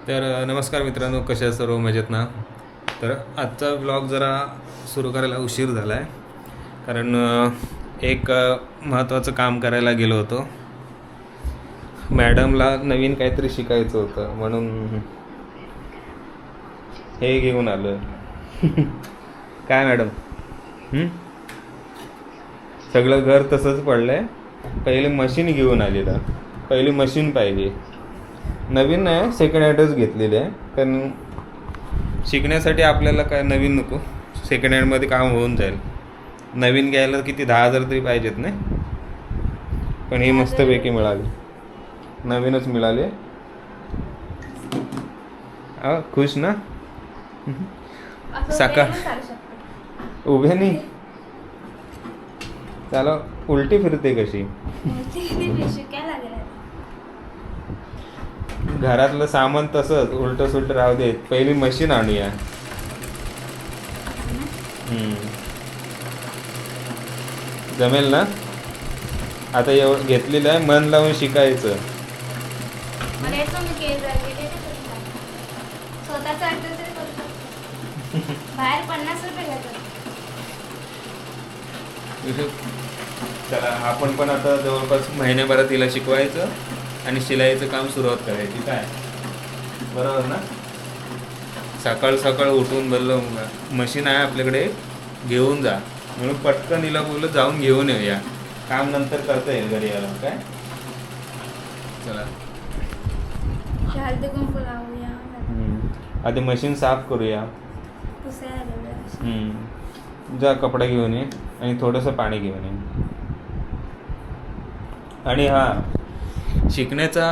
तर नमस्कार मित्रांनो, कशा आहेत सर्व मजेत ना. तर आजचा ब्लॉग जरा सुरू करायला उशीर झाला आहे कारण एक महत्त्वाचं काम करायला गेलो होतो. मॅडमला नवीन काहीतरी शिकायचं होतं म्हणून हे घेऊन आलो. काय मॅडम? सगळं घर तसंच पडलं आहे. पहिले मशीन घेऊन आली तर पहिली मशीन पाहिजे. नवीन नाही, सेकंड हँडच घेतलेली आहे कारण शिकण्यासाठी आपल्याला काय नवीन नको, सेकंड हँडमध्ये काम होऊन जाईल. नवीन घ्यायला किती 10,000 तरी पाहिजेत नाही, पण ही मस्तपैकी मिळाली, नवीनच मिळाली. खुश ना? सकाळ उभे नाही, त्याला उलटी फिरते कशी. घरातलं सामान तसंच उलट सुलट राहू देत, पहिली मशीन आणूया. जमेल ना? आता एवढं घेतलेलं आहे, मन लावून शिकायचं. चला, आपण पण आता जवळपास महिन्याभरात तिला शिकवायचं आणि शिलाईचं काम सुरुवात करायची. काय बरोबर ना? सकाळ सकाळ उठून बोललं मशीन आहे आपल्याकडे, घेऊन जा म्हणून पटकन हिला बोललं जाऊन घेऊन येऊया, काम नंतर करता येईल घरी आला. काय चला आधी मशीन साफ करूया. जा कपडा घेऊन ये आणि थोडंसं पाणी घेऊन ये. आणि शिकण्याचा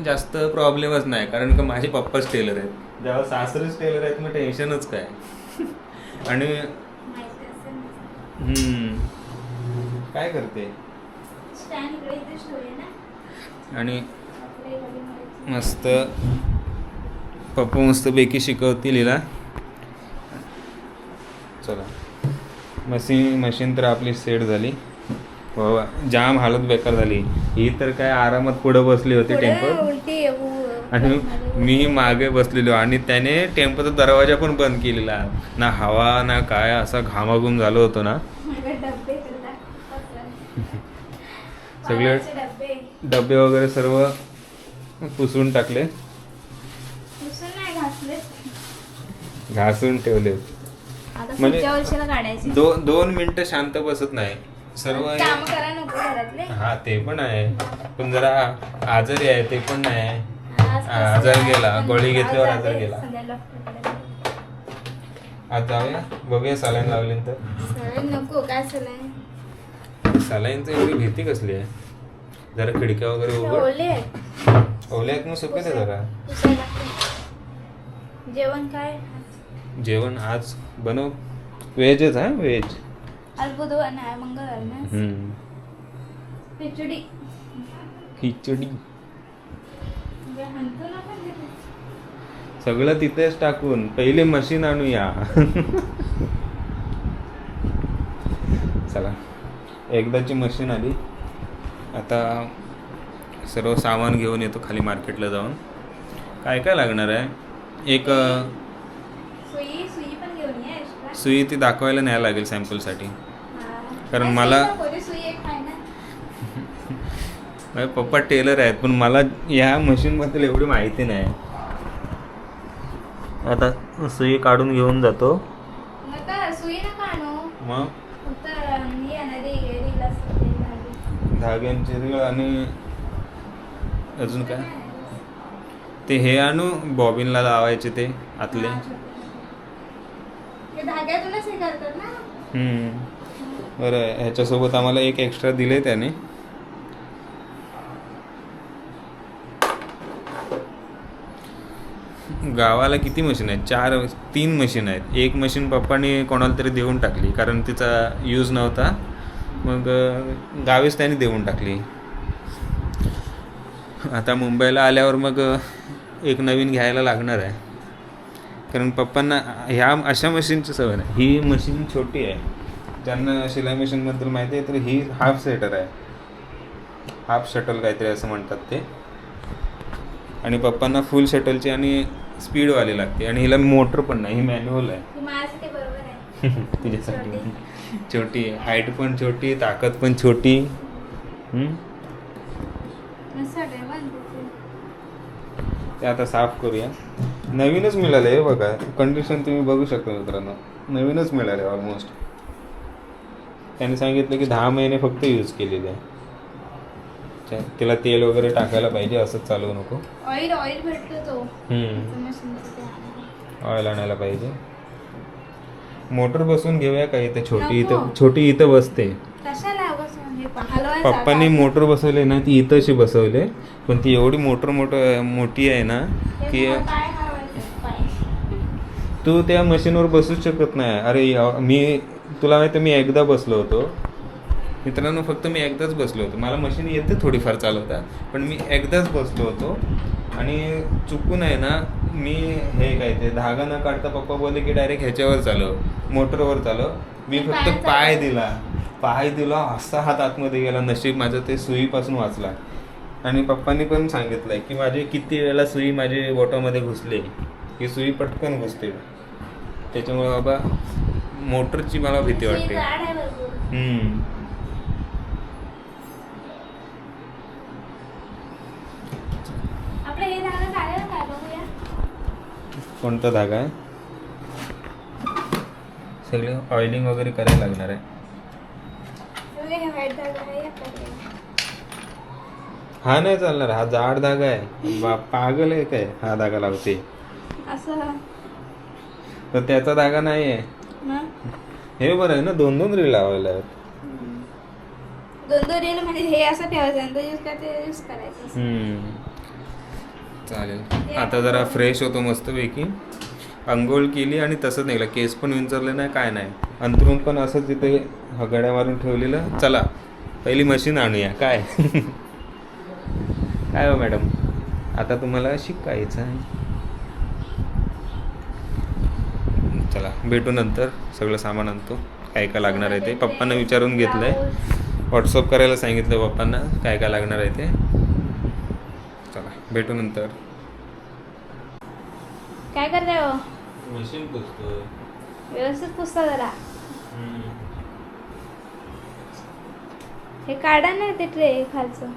जास्त प्रॉब्लेमच नाही कारण का माझे पप्पाच टेलर आहेत. जेव्हा सासरेच टेलर आहेत मग टेन्शनच काय. आणि काय करते आणि मस्त पप्पा मस्तपैकी शिकवतील हिला. चला, मशीन तर आपली सेट झाली. बाबा जाम हालत बेकार झाली. ही तर काय आरामात पुढं बसली होती टेम्पो आणि मी मागे बसलेलो आणि त्याने टेम्पोचा दरवाजा पण बंद केलेला ना, हवा ना काय, असा घामाघूम झालो होतो ना. सगळे डबे वगैरे सर्व पुसून टाकले, घासून ठेवले. म्हणजे 2 मिनिटं शांत बसत नाही सर्व. हा ते पण आहे, पण जरा आजारी आहे ते पण नाही. आजार गेला, गोळी घेतल्यावर आजार गेला. आज जाऊया, बघूया सलाईन लावली तर. नको, काय सलाईनचं एवढी भीती कसली आहे? जरा खिडक्या वगैरे उघड. ओले आहेत मग सुकत आहे जरा. जेवण काय? जेवण आज बनव व्हेजच. व्हेज. आज बुधवार नाही, मंगळवार ना. खिचडी. सगळं तिथेच टाकून पहिले मशीन आणूया. चला, एकदाची मशीन आली, आता सर्व सामान घेऊन येतो खाली मार्केटला जाऊन. काय काय लागणार आहे? एक सुई ती दाखवायला न्यायला लागेल सॅम्पलसाठी, कारण मला पप्पा टेलर आहेत पण मला ह्या मशीनबद्दल एवढी माहिती नाही. आता सुई काढून घेऊन जातो. मग धाग्यांची रीळ आणि अजून काय ते हे आणू, बॉबिनला लावायचे ते आतले. बरं, ह्याच्यासोबत आम्हाला एक एक्स्ट्रा दिले त्याने. गावाला किती मशीन आहेत? 3 मशीन आहेत. एक मशीन पप्पाने कोणाला तरी देऊन टाकली कारण तिचा यूज नव्हता, मग गावीच त्याने देऊन टाकली. आता मुंबईला आल्यावर मग एक नवीन घ्यायला लागणार आहे कारण पप्पांना ह्या अशा मशीनची सवय नाही. ही मशीन छोटी आहे, ज्यांना शिलाई मशीनबद्दल माहिती आहे तर ही हाफ सेटर आहे, हाफ शटल काहीतरी असं म्हणतात ते. आणि पप्पांना फुल शटलची आणि स्पीडवाली लागते. आणि हिला मोटर पण नाही, ही मॅन्युअल आहे. ती माझ्यासाठी बरोबर आहे. तुझ्यासाठी छोटी आहे, हाईट पण छोटी, ताकद पण छोटी. मस्त वाटेल मग तिथे. ते आता साफ करूया. नवीनच मिळालं आहे बघा, कंडिशन तुम्ही बघू शकता मित्रांनो, नवीनच मिळालं आहे ऑलमोस्ट. त्याने सांगितलं की 10 महिने फक्त यूज केलेले आहे. तिला तेल वगैरे टाकायला पाहिजे, असंच चालवू नको. ऑइल भेटतो तो मशीनचं ते आणायला. ऑइल आणायला पाहिजे. मोटर बसून घेऊया का इथे, नको. छोटी इथं बसते. कशाला बसून हे हलवायचं पप्पांनी आता. मोटर बसवले ना, ती इथं अशी बसवले, पण ती एवढी मोठी आहे ना की हे पाय हलवायचे, पाय. तू त्या मशीनवर बसूच शकत नाही. अरे मी तुला माहिती आहे, मी एकदा बसलो होतो मित्रांनो, फक्त मी एकदाच बसलो होतो. मला मशीन येते थोडीफार चालवता, पण मी एकदाच बसलो होतो. आणि चुकून आहे ना, मी हे काय ते धागा न काढता पप्पा बोलले की डायरेक्ट ह्याच्यावर चालव, मोटरवर चालव. मी फक्त पाय दिला, असा हात आतमध्ये गेला. नशीब माझं ते सुईपासून वाचला. आणि पप्पांनी पण सांगितलंय की माझे किती वेळेला सुई माझे बोटामध्ये घुसले, ही सुई पटकन घुसते. त्याच्यामुळे बाबा मोटरची मला भीती सुई वाटते. जाड आहे भरपूर. आपलं हे धागा चालेल का बघूया. कोणता धागा आहे? सगळे ऑइलिंग वगैरे करायला लागणार आहे. बघूया, हे व्हाईट धागा आहे आपल्याकडे. हा नाही चालणार, हा जाड धागा आहे. पागल आहे काय हा धागा लावते? असं तर त्याचा धागा नाही आहे. मग हे बरं आहे ना, 2 रील लावायला आहेत. 2 रील म्हणजे हे असं ठेवायचं, नंतर यूज करायचं. चालेल. आता जरा फ्रेश होतो मस्तपैकी. अंघोळ केली आणि तसंच निघाला. केस पण विंचरले नाही, काय नाही. अंथरूण पण असंच तिथे गड्या मारून ठेवलेलं. चला पहिली मशीन आणूया. काय काय हो मॅडम, आता तुम्हाला शिकायचं आहे. चला भेटू नंतर. सगळं सामान आणतो, काय काय लागणार आहे ते. पप्पांना विचारून घेतलंय, व्हॉट्सअप करायला सांगितलं पप्पांना काय काय लागणार आहे ते. चला भेटू नंतर. काय करताय हो? मशीन पुसतोय. व्यवस्थित पुसता जरा. हे काढा ना ते ट्रे खालचं.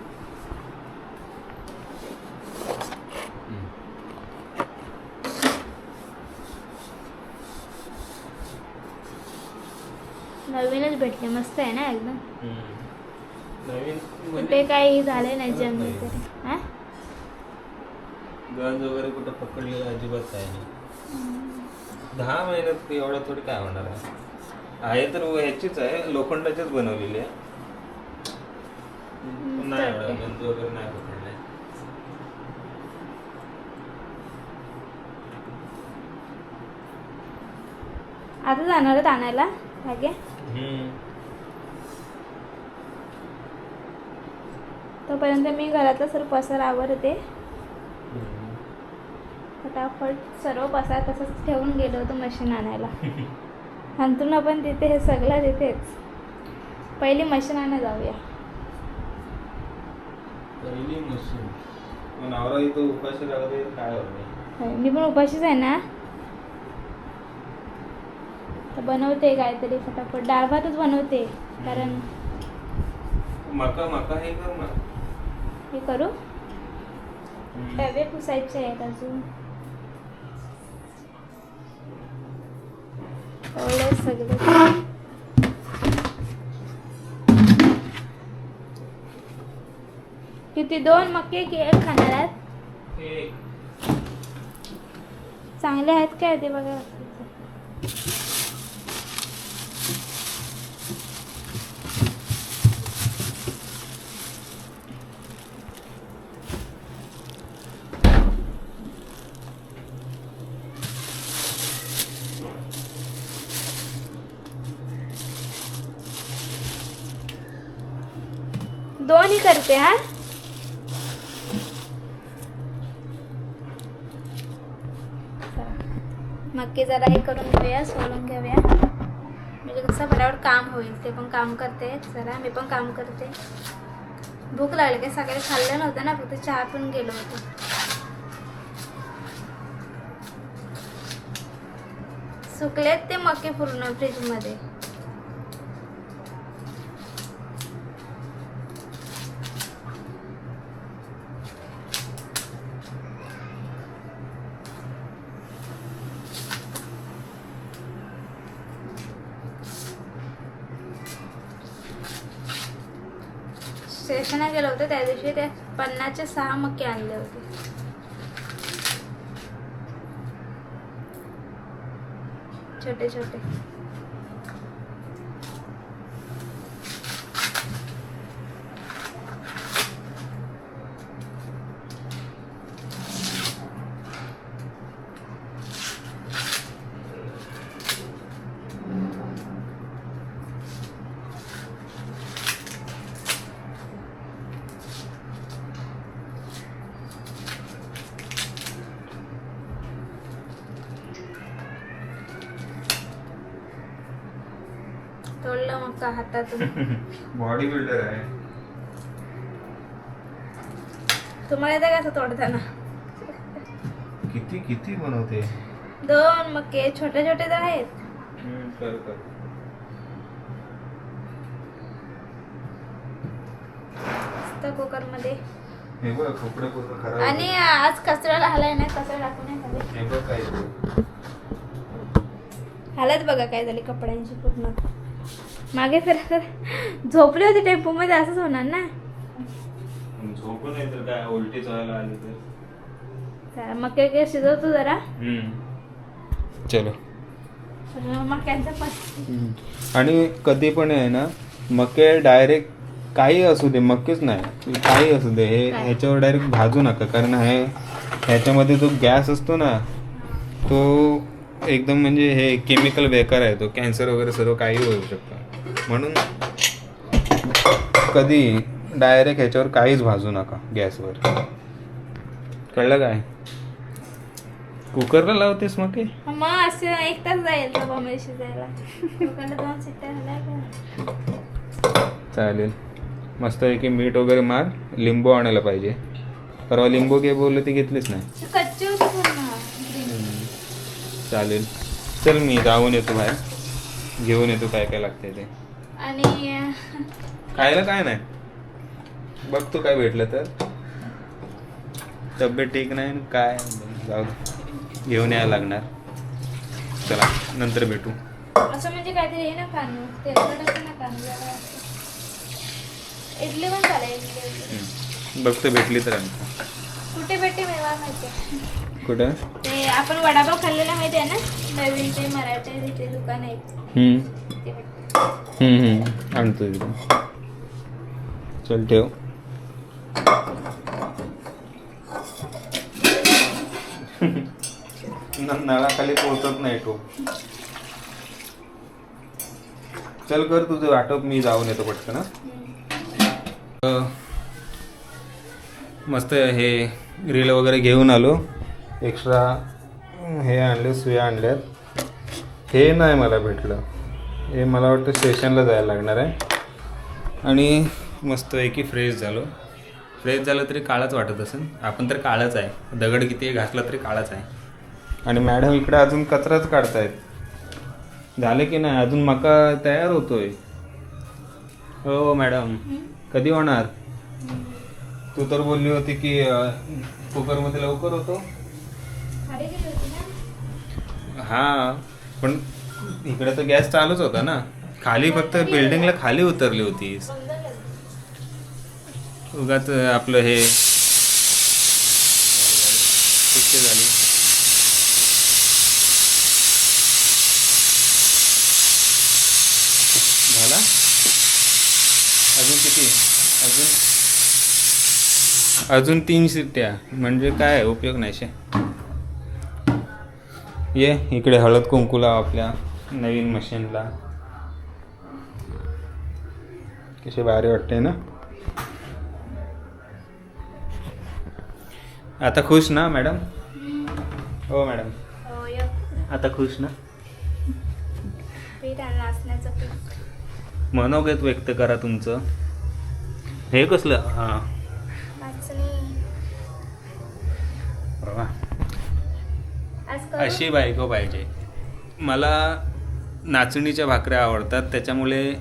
नवीनच भेटले, मस्त आहे ना एकदम. नवीन कुठे काही झाले नाही जमी तरी. हा गंज वगैरे कुठं पकडलेलं अजिबात काय नाही. 10 महिन्यात एवढं थोडी काय होणार आहे तर ह्याचीच आहे, लोखंडाचीच बनवलेली आहे. नाही एवढं गंज वगैरे नाही पकडलाय. आता जाणार आहेत आणायला धागे. तोपर्यंत मी घरातला सर्व पसारा आवरते. फटाफट सर्व पसारा तसंच ठेवून गेलो होतो मशीन आणायला. अंथरुण पण तिथे, हे सगळं तिथेच. पहिली मशीन आणायला जाऊया. पहिली मशीन नवरा इथं उपाशी राहते, काय होते. मी पण उपाशीच आहे ना. तर बनवते काहीतरी फटाफट. डाळ भातच बनवते, कारण मका हे कर ना. हे करू. डबे पुसायचे आहेत अजून. एवढं सगळं. किती 2 मक्के की 1 खाणार आहेत? चांगले आहेत काय ते बघा. दोन्ही करते. हा मक्के जरा हे करून घेऊया, सोलून घेऊया, म्हणजे कसं फटाफट काम होईल. ते पण काम करते जरा, मी पण काम करते. भूक लागली काय, सकाळी खाल्लं नव्हतं ना, फक्त चहा पिऊन गेलो होतो. सुकलेत ते मके पूर्ण फ्रीज मध्ये. स्टेशनला गेलो होतो त्या दिवशी ते 50चे 6 मके आणले होते. छोटे छोटे. तोडलं मका हातातून. बॉडी बिल्डर आहे. तुम्हाला येतं कसं तोडताना? किती किती बनवते. 2 मके छोटे छोटे तर आहेत. कर कर. मस्त कुकर मध्ये. हे बघ कपडे पूर्ण खराब. आणि आज कचरा हलाय नाही, कचरा टाकू नाही खाली. हे बघ काय हालत बघा काय झाली कपड्यांची पूर्ण. मागे फिरत झोपले होते टेम्पो मध्ये, असंच होणार ना. झोपून नाही तर काय उलटी व्हायला आली तर. मके काय शिजवतो जरा. चलो. मक्यांचं पण. आणि कधी पण आहे ना मके डायरेक्ट काही असू दे, मक्केच नाही काही असू दे, हे ह्याच्यावर डायरेक्ट भाजू नका. कारण ह्याच्यामध्ये जो गॅस असतो ना तो एकदम म्हणजे हे केमिकल बेकार आहे. तो कॅन्सर वगैरे सर्व काही होऊ शकतं. म्हणून कधी डायरेक्ट ह्याच्यावर काहीच भाजू नका गॅसवर. कळलं काय? कुकरला लावतेस मग ते मग असं 1 तास जाईल तवामध्ये शिजायला. कुकरला 2 शिट्ट्या झाल्या का? चालेल. मस्त आहे की मीठ वगैरे मार. लिंबू आणायला पाहिजे. परवा लिंबू घे बोललं ती घेतलीच नाही. कच्ची होती पूर्ण. चालेल. चल मी जाऊन येतो बाहेर, घेऊन येतो काय काय लागते ते. आणि खायला काय नाही, बघतो काय भेटलं तर. तब्येत ठीक नाही काय, जाऊ दे, घेऊन यायला लागणार. चला नंतर भेटू. असं म्हणजे काहीतरी हे ना कानू तेलकट ना कानू जरा. इडली पण चालेल. इडली बघतो भेटली तर आणतो. कुठे भेटते मेवा माहिती? कुठं? ते आपण वडापाव खाल्लेला माहिती आहे ना, नवीन ते मराठी तिथे दुकान आहे ते भेटते. आणतो एकदम. चल ठेव. नळाखाली पोहोचत नाही तो. चल कर तुझं आटोप, मी जाऊन येतो पटकन. मस्त हे रील वगैरे घेऊन आलो. एक्स्ट्रा हे आणले, सुया आणल्यात. हे नाही मला भेटलं. हे मला वाटतं स्टेशनला जायला लागणार आहे. आणि मस्त आहे की फ्रेश झालो. फ्रेश झालं तरी काळाच वाटत असेल. आपण तर काळच आहे. दगड किती घासला तरी काळाच आहे. आणि मॅडम इकडे अजून कचराच काढतायत. झाले की नाही? अजून मका तयार होतोय. हो मॅडम, कधी होणार? तू तर बोलली होती की कुकरमध्ये लवकर होतो. हां, पण इकडे तर गॅस चालूच होता ना. खाली फक्त बिल्डिंगला खाली उतरली होतीस. उगाच आपलं हे झाली. झाला अजून किती? अजून 3 शिट्ट्या. म्हणजे काय उपयोग नाही शे. ये इकडे हळद कुंकू लाव आपल्या नवीन मशीनला. कशी भारी वाटते ना. आता खुश ना मॅडम? हो मॅडम, आता खुश ना? मनोगत व्यक्त करा तुमचं. हे कसलं? हां बाबा, अशी बायको पाहिजे. मला नाचणीच्या भाकऱ्या आवडतात, त्याच्यामुळे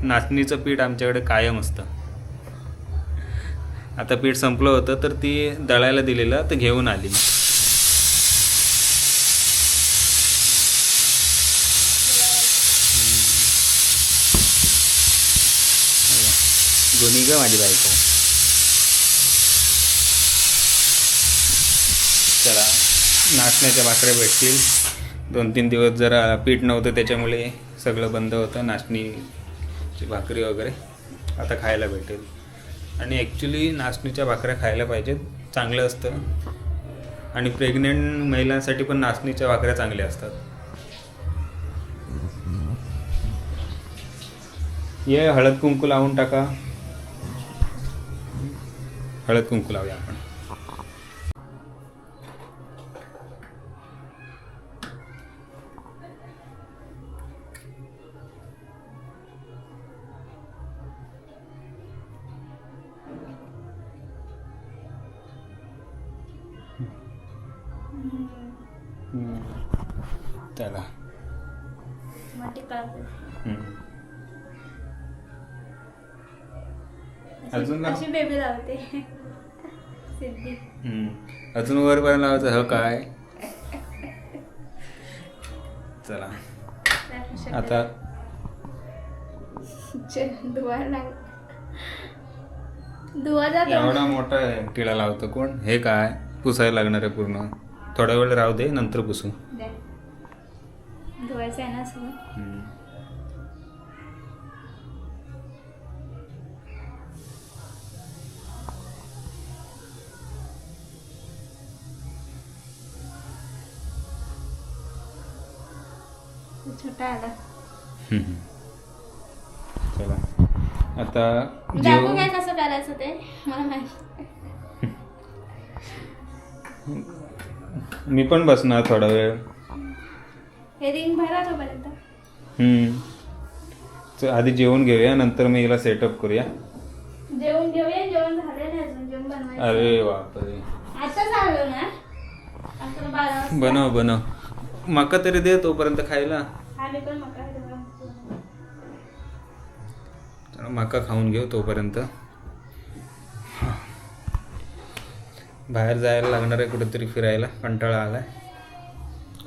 नाचणीचं पीठ आमच्याकडे कायम असतं. आता पीठ संपलं होतं तर ती दळायला दिलेलं तर घेऊन आली. दोन्ही ग माझी बायको. चला नाचण्याच्या भाकऱ्या भेटतील. 2-3 दिवस जरा पीठ नव्हतं त्याच्यामुळे सगळं बंद होतं, नाचणीची भाकरी वगैरे. आता खायला भेटेल. आणि ॲक्च्युली नाचणीच्या भाकऱ्या खायला पाहिजेत, चांगलं असतं. आणि प्रेग्नेंट महिलांसाठी पण नाचणीच्या भाकऱ्या चांगल्या असतात. ये हळद कुंकू लावून टाका. हळद कुंकू लावूया आपण. चला अजून अशी बेबी लावते सिद्धी. अजून वरपर्यंत लावायचं. ह काय चला आता एवढा मोठा टिळा लावतो कोण? हे काय पुसायला लागणार आहे पूर्ण. थोडा वेळ राहू दे, नंतर पुसू. धुवायचं आहे ना सगळं. छोटा आला. चला आता दाखव काय कसं करायचं ते मला माहिती. मी पण बसणार थोडा वेळ. हे रिंग भरा तोपर्यंत. आधी जेवून घेऊया, नंतर मी हिला सेटअप करूया. जेवण घेऊया. जेवण झालं नाही अजून, जेवण बनवायचं. अरे बापरे, आता झालं ना. आता 12 वाजता. बनव मका तरी दे तोपर्यंत खायला. आम्ही पण मका मका खाऊन घेऊ तोपर्यंत. बाहेर जायला लागणार आहे कुठेतरी फिरायला. कंटाळा आलाय.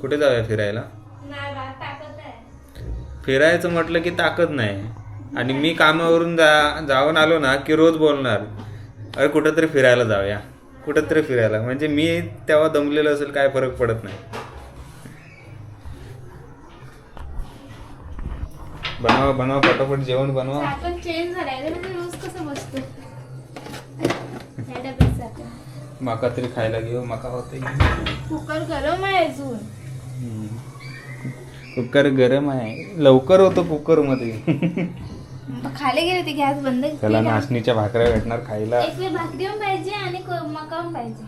कुठे जाऊया फिरायला? फिरायचं म्हटलं की ताकद नाही. आणि मी कामावरून जाऊन आलो ना की रोज बोलणार, अरे कुठेतरी फिरायला जाऊया, कुठेतरी फिरायला. म्हणजे मी तेव्हा दमलेलं असेल, काय फरक पडत नाही. बनवा पटापट जेवण बनवा. आपण चेंज झालाय रोज कसं बसतो. मका तरी खायला घेऊ. मका होते. कुकर गरम आहे अजून. कुकर गरम आहे. लवकर होतो कुकर मध्ये. खाली गेले ते गॅस बंद. त्याला नाचणीच्या भाकऱ्या भेटणार खायला. एक वेळ भाकरी पण पाहिजे आणि मका पण पाहिजे.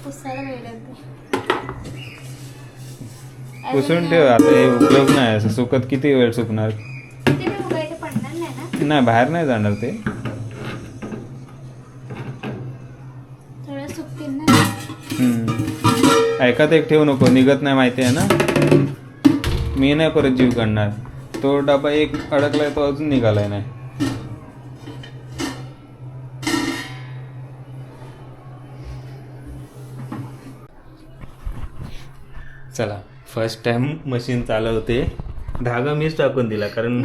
पुसायला वेळ लागते. पुसून ठेव. आता हे उपयोग नाही. असं सुकत किती वेळ सुकणार? पडणार नाही ना. नाही, बाहेर नाही जाणार ते. थोडं सुकतील ना. एकात एक ठेवू नको, निघत नाही माहिती आहे ना. मी नाही परत जीव काढणार. तो डबा एक अडकलाय, तो अजून निघालाय नाही. चला फर्स्ट टाइम मशीन चालवते. धागा मीच टाकून दिला, कारण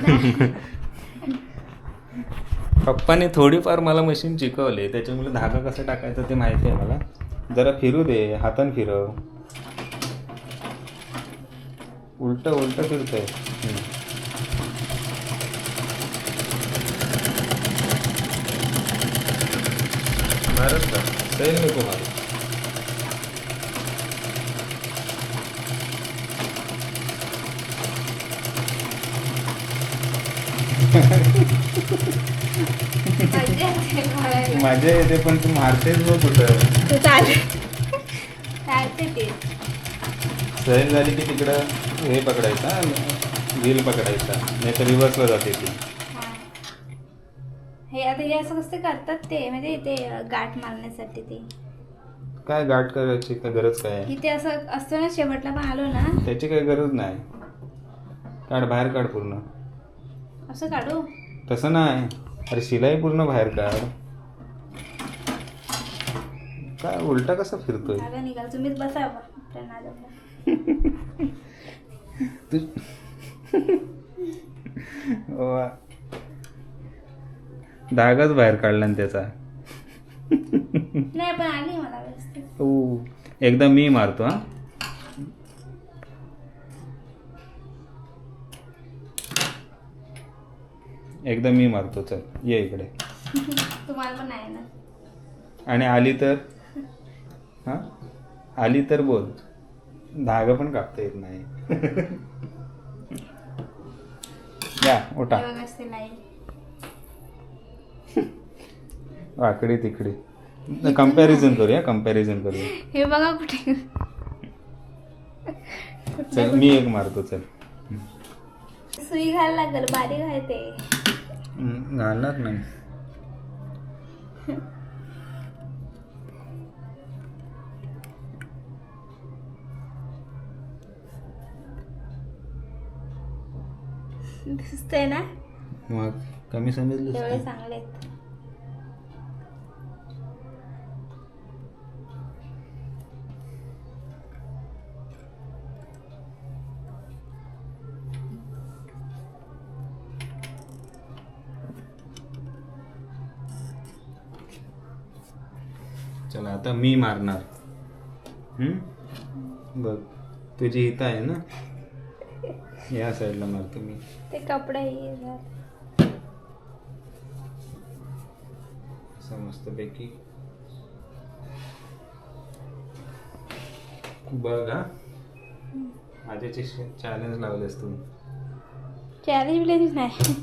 पप्पाने थोडीफार मला मशीन शिकवले, त्याच्यामुळे धागा कसा टाकायचा ते माहिती आहे मला. जरा फिरू दे, हातान फिरव. उलट फिरतंय. मारत का सैल नको मारू. मजा येते पण तू मारतेच बघ कुठं. सहल झाली की तिकडं हे पकडायचा, व्हील पकडायचा, नाही तर रिव्हर्सला जाते ती. हे आता हे असं कसं करतात ते, म्हणजे ते गाठ मारण्यासाठी ते काय गाठ करायची काय गरज काय आहे? इथे असं असतं ना, शेवटला पण आलो ना त्याची काही गरज नाही. काढ, बाहेर काढ पूर्ण. असं काढू. तसं नाही, अरे शिलाई पूर्ण बाहेर काढ. काय उलटा कसा फिरतोय? धागा निघाल. तुम्हीच बसा बा त्या नादाला. वा. धागाच बाहेर काढला ना त्याचा. नाही पण आली मला व्यवस्थित. एकदा मी मारतो हा. एकदा मी मारतो. चल ये इकडे. तुम्हाला पण नाही ना. आणि आली तर हा, आली तर बोल. धागा पण कापता येत नाही. या उठा. हे बघ असते लाईन. वाकडी तिकडी कम्पॅरिझन करूया, कम्पॅरिझन करूया. हे बघा कुठे. चल मी एक मारतो. चल सुई घाल लागल, बारीक आहे ते. घालणार नाही. दिसतंय ना. मग कमी समजलं तेवढे चांगले आहेत. चला आता मी मारणार. बघ तुझी इथं आहे ना, या साईडला मारतो मी. ते कपडे असं मस्तपैकी बघ हा. माझ्याचे चॅलेंज लावलेस तू. चॅलेंज नाही.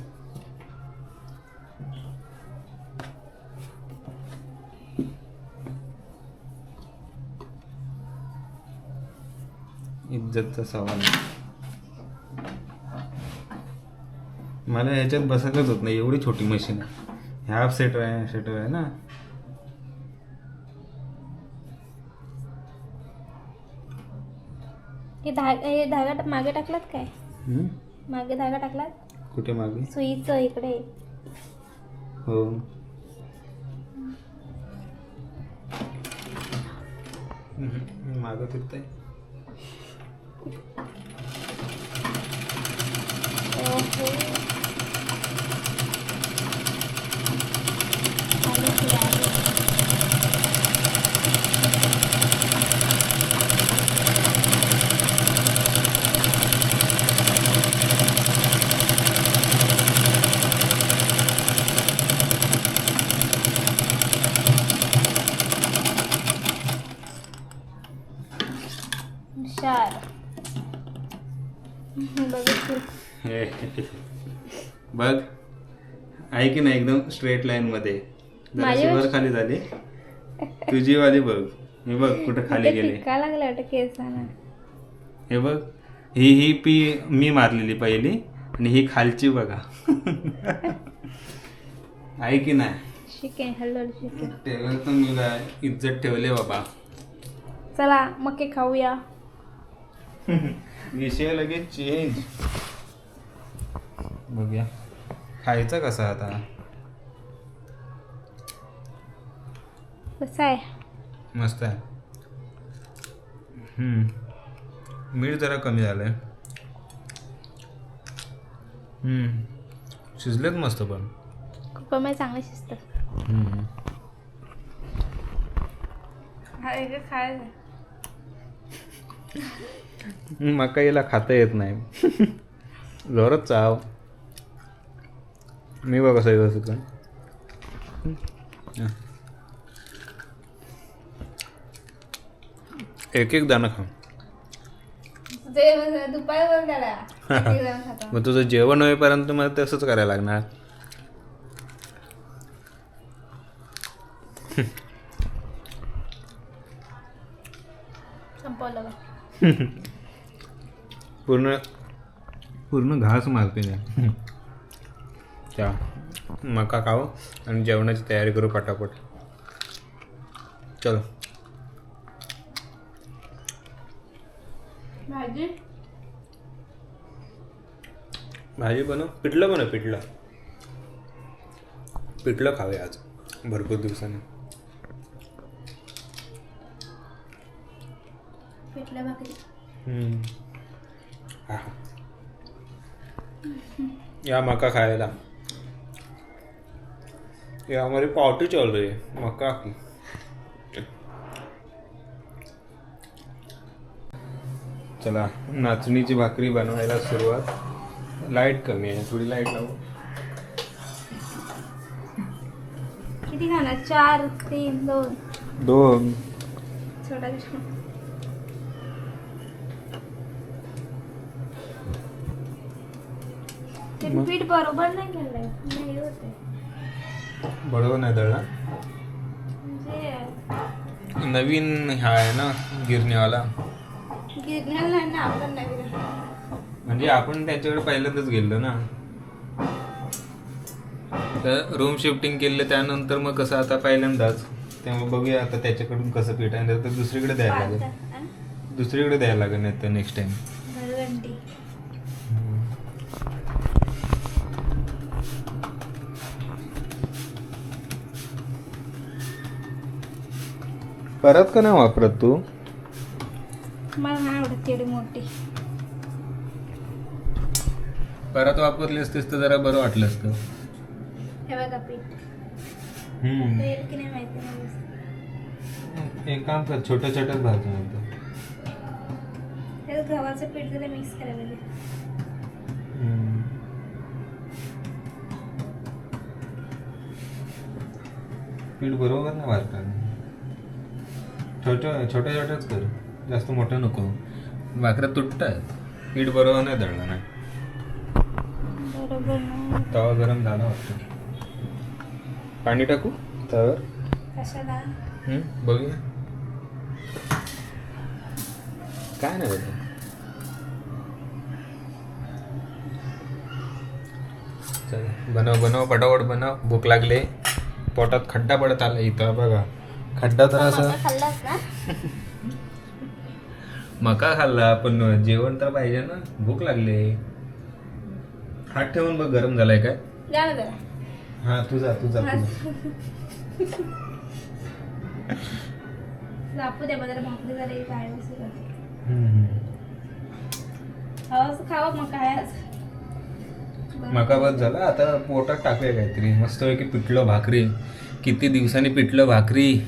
इज्जतचा सवाल. मला ह्याच्यात बसायलाच होत नाही, एवढी छोटी मशीन आहे. हाफ सेटर आहे ना. हे धागा मागे टाकलात काय? मागे धागा टाकलात कुठे मागे? सुईचं इकडे. हो. मागं फिरतंय. हुशार. बघ आहे की नाही, एकदम स्ट्रेट लाईन मध्ये. जराशी वर खाली झाली. तुझी वाली बघ. हे बघ कुठं खाली गेले. काय लागलं वाटतं केसांना. हे बघ, ही पी मी मारलेली पहिली आणि ही खालची बघा. आहे की नाही. शिकेन हळूहळू शिकेन. टेलर तर मी इज्जत ठेवले बाबा. चला मके खाऊया. विषय लगेच चेंज. बघूया खायचा कसा आता. कसा आहे. मस्त आहे. मीठ जरा कमी झालंय. शिजलेत मस्त पण. कुकरमध्ये चांगलं शिजतं. खायचं. मकाईला खाता येत नाही. जोरात चाव. मी बघ कसं व्यवस्थित. एक एक दाणं खा. मग तुझं जेवण होईपर्यंत मला तसंच करायला लागणार. पूर्ण पूर्ण घास मारते नाही. त्या मका खाऊ आणि जेवणाची तयारी करू पटापट. चलो. भाजी भाजी बनव, पिठलं खावे आज भरपूर दिवसांनी. पिठलं भाकरी. या मका खायला. ये हमारी पार्टी चल रही है मक्का की. चला नाचणीची भाकरी बनवायला सुरुवात. लाईट कमी आहे, थोडी लाईट लावू. किती खाणार? 4, 3, 2. 2. छोटा दिसतो. ते पीठ बरोबर नाही केलंय. नाही होते बरोबर नाही दळला. म्हणजे नवीन हा आहे ना गिरणीवाला. गिरण्याला नाही ना आपण नवीन. म्हणजे आपण त्याच्याकडे पहिल्यांदाच गेलो ना. तर रूम शिफ्टिंग केलं त्यानंतर मग कसं आता पहिल्यांदाच, त्यामुळे बघूया आता त्याच्याकडून कसं पीठ आहे. तर दुसरीकडे द्यायला लागेल, नाही तर नेक्स्ट टाइम. घरघंटी. परत का नाही वापरत तू? मला नाही आवडत तेवढी मोठी. परत वापरली असतीस तर जरा बरं वाटलं असतं. हे बघा पीठ येईल की नाही माहिती नाही. एक काम कर, छोटं छोटंच भाजून होतं. त्यात गव्हाचं पीठ जरा मिक्स करायला लागेल. पीठ बरोबर ना वाटतं. छोटंच कर, जास्त मोठं नको. भाकऱ्या तुटतात. पीठ बरोबर नाही दळलं नाही. बरोबर ना. तवा गरम झाला वाटतं. पाणी टाकू तव्यावर? कशाला? बघूया. काय नाही बघा. चल बनव पटापट बनव. भूक लागले, पोटात खड्डा पडत आला. इथं बघा खड्डा तर असं. खाल्लास ना? मका खाल्ला पण जेवण तर पाहिजे ना. भूक लागले. हात ठेवून बघ गरम झालाय काय. जा ना जरा. हा तुझा जापू दे जरा. भाकरी जरा एक आहे असं खावं मग काय आज. मका बस झाला. आता पोटात टाकूया काहीतरी मस्त की पिठलं भाकरी. किती दिवसांनी पिठलं भाकरी.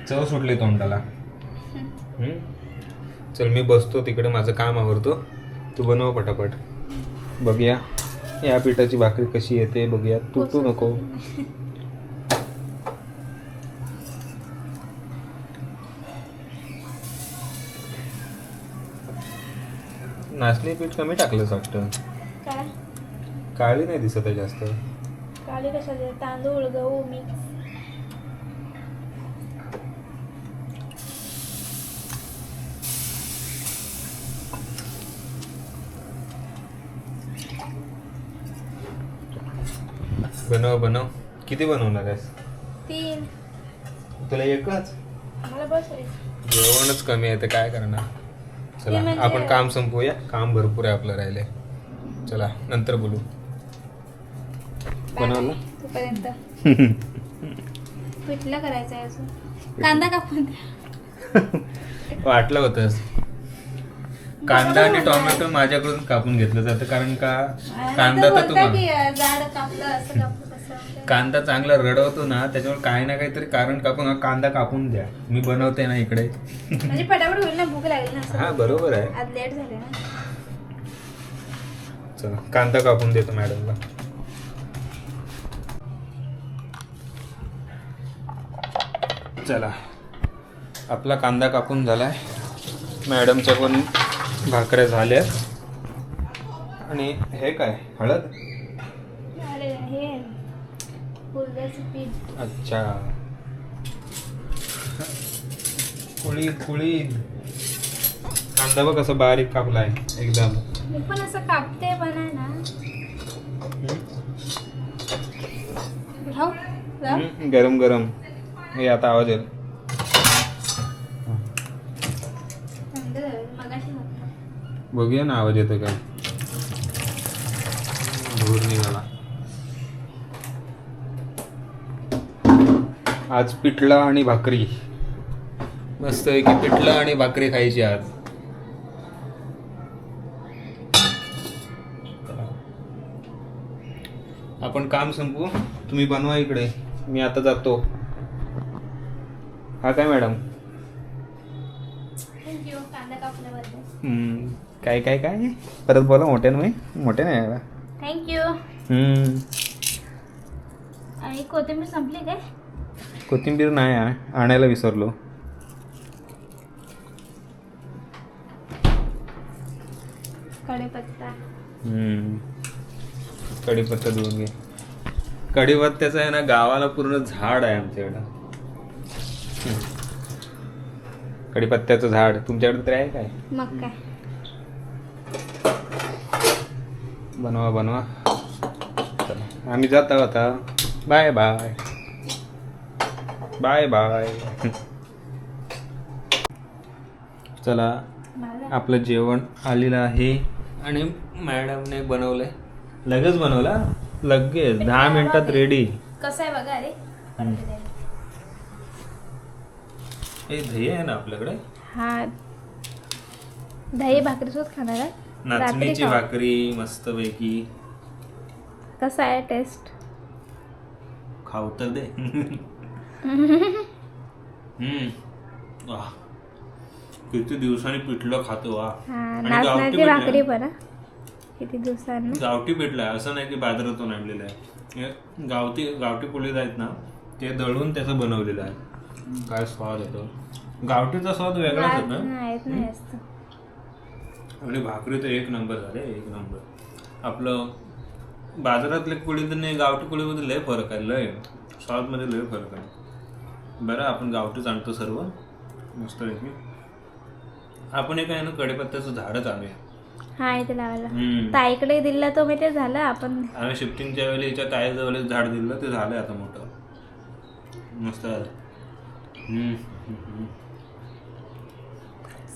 चव सुटली तोंडाला. चल मी बसतो तिकडे, माझं काम आवरतो. तू बनव पटापट. बघूया या पिठाची भाकरी कशी येते. बघूया. तुटू नको. नाचणी पीठ कमी टाकलंच वाटतं. काय काळी नाही दिसत आहे जास्त. काळी कशाला? तांदूळ गहू मिक्स. बनव. किती बनवणार आहेस? 3. तुला एकच? मला बस आहे. जेवणच कमी आहे तर काय करणार. चला म्हणजे- आपण काम संपवूया. काम भरपूर आहे आपलं राहिले. चला नंतर बोलू. बनवलं? तोपर्यंत पिठलं करायचं आहे अजून. कांदा कापून द्या. वाटलं होतंस. कांदा आणि टोमॅटो माझ्याकडून कापून घेतलं जातं कारण का कांदा तर तुम्हाला झाड कापलं असं कापलं तसं. कांदा चांगला रडवतो ना, त्याच्यामुळे काही ना काहीतरी कारण कापून कांदा कापून द्या. मी बनवते ना इकडे. म्हणजे पटापट होईल ना. भूक लागली ना. हा बरोबर आहे. आज लेट झाले ना. चला कांदा कापून देतो मॅडमला. चला आपला कांदा कापून झालाय. मॅडमच्या पण भाकऱ्या झाल्या. आणि हे काय हळद? अरे हे फुलदाचं पीठ. अच्छा कुळीद. कांदा बघ कसं बारीक कापलाय एकदम. मी पण असं कापते पण आहे ना. गरम हे आता आवाज येईल. मगाशी होतं. बघूया ना आवाज येतो काय. धूर निघाला. आज पिठलं आणि भाकरी. मस्त आहे की पिठलं आणि भाकरी खायची आज. आपण काम संपवू, तुम्ही बनवा इकडे, मी आता जातो. हा काय मॅडम. थँक्यू कांदा कापल्याबद्दल. काय काय काय परत बोला मोठ्यानं. मी मोठे नाही यायला. थँक्यू. आणि कोथिंबीर संपली काय? कोथिंबीर नाही आणायला विसरलो. कढीपत्ता. कढीपत्ता धुवून घे. कढीपत्त्याचं आहे ना गावाला पूर्ण झाड आहे आमच्याकडं. कढीपत्त्याचं झाड तुमच्याकडे तर आहे काय? मग काय. बनवा बनवा. चला आम्ही जातो आता. Bye bye bye bye. चला आपलं जेवण आलेलं आहे आणि मॅडमने बनवलंय. लगेच बनवला. लगेच 10 मिनिटात रेडी. कसं आहे बघा रे. हे दही आहे ना आपल्याकडे. हा दही भाकरी सोबत खाणार आहे. नाचणीची खाऊ. भाकरी मस्त पैकी. कसं आहे टेस्ट? खाऊ तर दे. वाह किती दिवसांनी पिठलं खातो. वा हा आणि नाचण्याची गावठी भाकरी पिठलं. पण हा. किती दिवसांनी. गावठी पिठलं आहे असं नाही की बाजारातून आणलेलं आहे. हे गावठी पोळी आहेत ना ते दळून त्याचं बनवलेलं आहे. काय स्वाद येतो. गावठीचा स्वाद वेगळाच होता. नाही असतं. आणि भाकरी तर एक नंबर झाले. एक नंबर. आपलं बाजारातल्या पोळी तर नाही गावठी पोळीमध्ये लय फरक आहे. लय स्वादमध्ये लय फरक आहे. बरं आपण गावठीच आणतो सर्व मस्त पैकी. आपण एक आहे ना कढीपत्त्याचं झाडच आणूया. हा इथे लावायला ताईकडे दिला तो मी ते झालं. आपण आम्ही शिफ्टिंगच्या वेळेला याच्या ताईजवळ झाड दिलं ते झालंय आता मोठं मस्त झालं.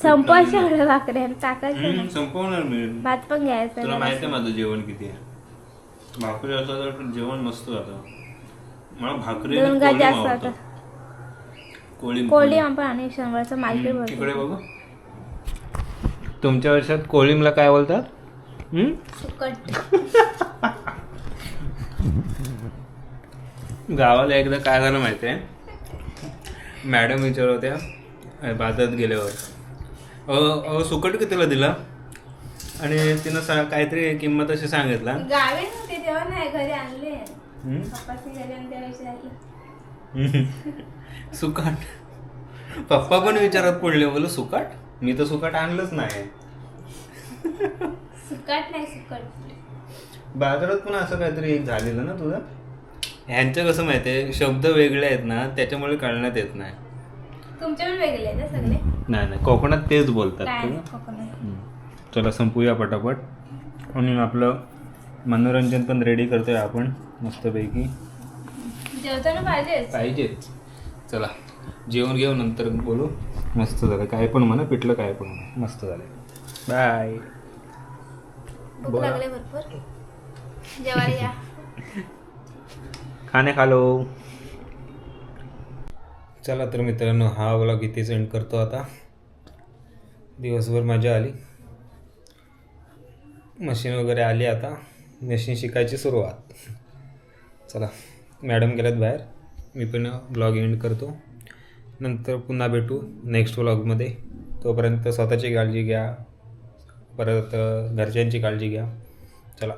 संपवायच्या एवढ्या भाकऱ्या टाकायचं. संपवणार मी. भात पण घ्यायचा. तुला माहिती आहे माझं जेवण किती आहे. भाकरी असं तर जेवण मस्त जातं. मला भाकरी दोन गाज जास्त होतं. कोळी आपण आणि शंभरचं मार्केट इकडे बघू. तुमच्या वर्षात कोळीमला काय बोलतात? सुकट. गावाला एकदा काय झालं माहिती आहे. मॅडम विचारत होत्या बाजारात गेल्यावर सुकट कितीला दिला आणि तिनं काहीतरी किंमत अशी सांगितला. गावी नव्हते तेव्हा नाही घरी आणले. पप्पाची घरी आणि त्या विचारलं सुकाट. पप्पा पण विचारात पडले. बोल सुकाट. मी तर सुकाट आणलंच नाही. सुकट नाही सुकट. बाजारात पण असं काहीतरी एक झालेलं ना तुझं. ह्यांचं कसं माहितीये शब्द वेगळे आहेत ना त्याच्यामुळे कळण्यात येत नाही. तुमचे पण वेगळे आहेत सगळे. नाही कोकणात तेच बोलतात. काय कोकणात. चला संपूया पटापट. आणि आपलं मनोरंजन पण रेडी करतोय आपण मस्तपैकी. जेवताना पाहिजेच. चला जेवण घेऊ नंतर बोलू. मस्त झालं. काय पण म्हणा पिठलं काय पण म्हणा मस्त झालं. बाय. भूक लागले भरपूर. जेवायला या. खाणे खालो. चला तर मित्रांनो हा व्लॉग इथेच एंड करतो आता. दिवसभर मजा आली. मशीन वगैरे आली आता. मशीन शिकायची सुरुवात. चला मॅडम गेल्यात बाहेर. मी पण ब्लॉग एंड करतो. नंतर पुन्हा भेटू नेक्स्ट व्लॉगमध्ये. तोपर्यंत स्वतःची काळजी घ्या. परत घरच्यांची काळजी घ्या. चला.